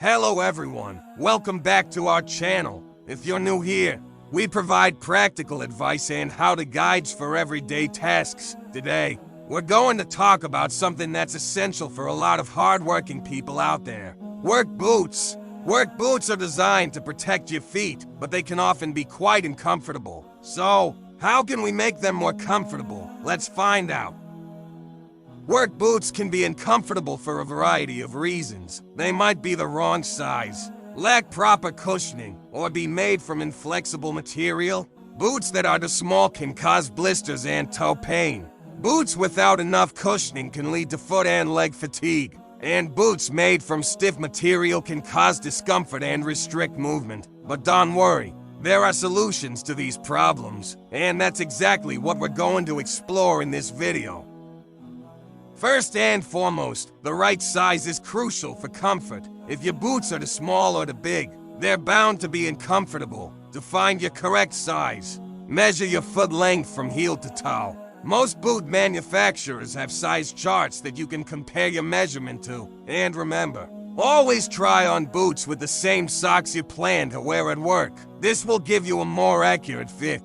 Hello everyone, welcome back to our channel. If you're new here, we provide practical advice and how-to guides for everyday tasks. Today, we're going to talk about something that's essential for a lot of hardworking people out there. Work boots. Work boots are designed to protect your feet, but they can often be quite uncomfortable. So, how can we make them more comfortable? Let's find out. Work boots can be uncomfortable for a variety of reasons. They might be the wrong size, lack proper cushioning, or be made from inflexible material. Boots that are too small can cause blisters and toe pain. Boots without enough cushioning can lead to foot and leg fatigue. And boots made from stiff material can cause discomfort and restrict movement. But don't worry, there are solutions to these problems, and that's exactly what we're going to explore in this video. First and foremost, the right size is crucial for comfort. If your boots are too small or too big, they're bound to be uncomfortable. To find your correct size, measure your foot length from heel to toe. Most boot manufacturers have size charts that you can compare your measurement to. And remember, always try on boots with the same socks you plan to wear at work. This will give you a more accurate fit.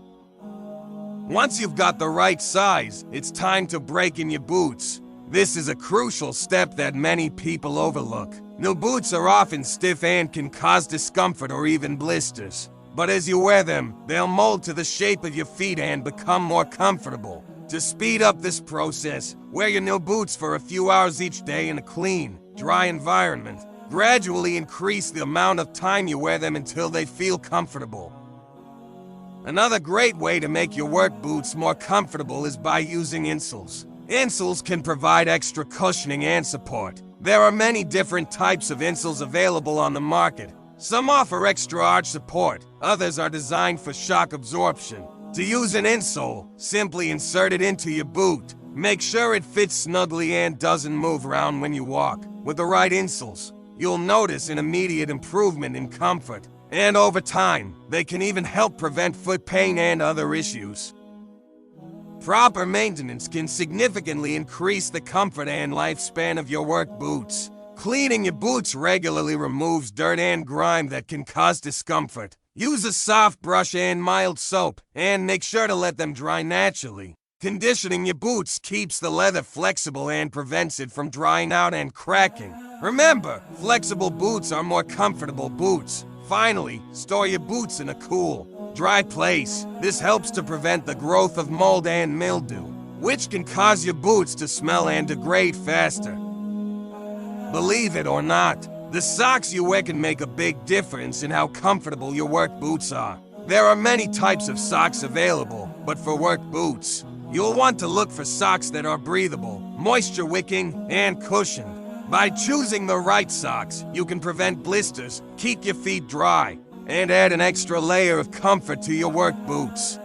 Once you've got the right size, it's time to break in your boots. This is a crucial step that many people overlook. New boots are often stiff and can cause discomfort or even blisters. But as you wear them, they'll mold to the shape of your feet and become more comfortable. To speed up this process, wear your new boots for a few hours each day in a clean, dry environment. Gradually increase the amount of time you wear them until they feel comfortable. Another great way to make your work boots more comfortable is by using insoles. Insoles can provide extra cushioning and support. There are many different types of insoles available on the market. Some offer extra arch support, others are designed for shock absorption. To use an insole, simply insert it into your boot. Make sure it fits snugly and doesn't move around when you walk. With the right insoles, you'll notice an immediate improvement in comfort. And over time, they can even help prevent foot pain and other issues. Proper maintenance can significantly increase the comfort and lifespan of your work boots. Cleaning your boots regularly removes dirt and grime that can cause discomfort. Use a soft brush and mild soap, and make sure to let them dry naturally. Conditioning your boots keeps the leather flexible and prevents it from drying out and cracking. Remember, flexible boots are more comfortable boots. Finally, store your boots in a cool, dry place. This helps to prevent the growth of mold and mildew, which can cause your boots to smell and degrade faster. Believe it or not, the socks you wear can make a big difference in how comfortable your work boots are. There are many types of socks available, but for work boots, you'll want to look for socks that are breathable, moisture-wicking, and cushioned. By choosing the right socks, you can prevent blisters, keep your feet dry, and add an extra layer of comfort to your work boots.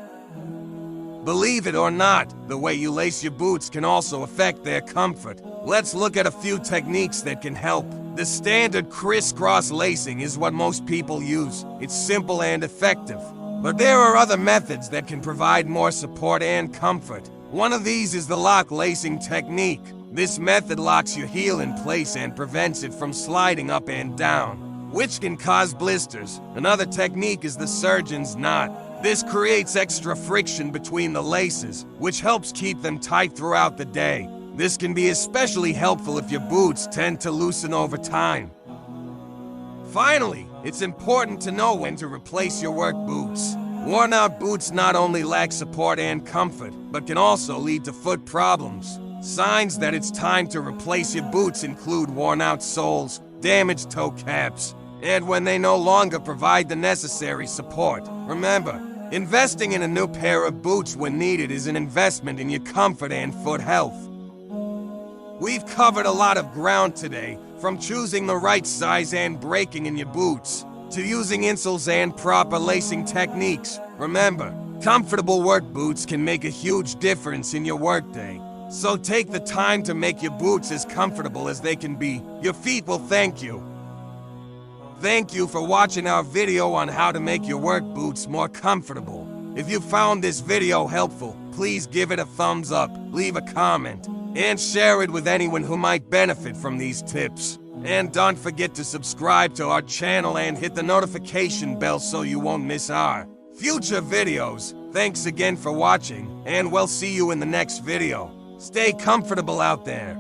Believe it or not, the way you lace your boots can also affect their comfort. Let's look at a few techniques that can help. The standard crisscross lacing is what most people use. It's simple and effective. But there are other methods that can provide more support and comfort. One of these is the lock lacing technique. This method locks your heel in place and prevents it from sliding up and down, which can cause blisters. Another technique is the surgeon's knot. This creates extra friction between the laces, which helps keep them tight throughout the day. This can be especially helpful if your boots tend to loosen over time. Finally, it's important to know when to replace your work boots. Worn-out boots not only lack support and comfort, but can also lead to foot problems. Signs that it's time to replace your boots include worn-out soles, damaged toe caps, and when they no longer provide the necessary support. Remember, investing in a new pair of boots when needed is an investment in your comfort and foot health. We've covered a lot of ground today, from choosing the right size and breaking in your boots, to using insoles and proper lacing techniques. Remember, comfortable work boots can make a huge difference in your workday. So take the time to make your boots as comfortable as they can be. Your feet will thank you. Thank you for watching our video on how to make your work boots more comfortable. If you found this video helpful, please give it a thumbs up, leave a comment, and share it with anyone who might benefit from these tips. And don't forget to subscribe to our channel and hit the notification bell so you won't miss our future videos. Thanks again for watching, and we'll see you in the next video. Stay comfortable out there.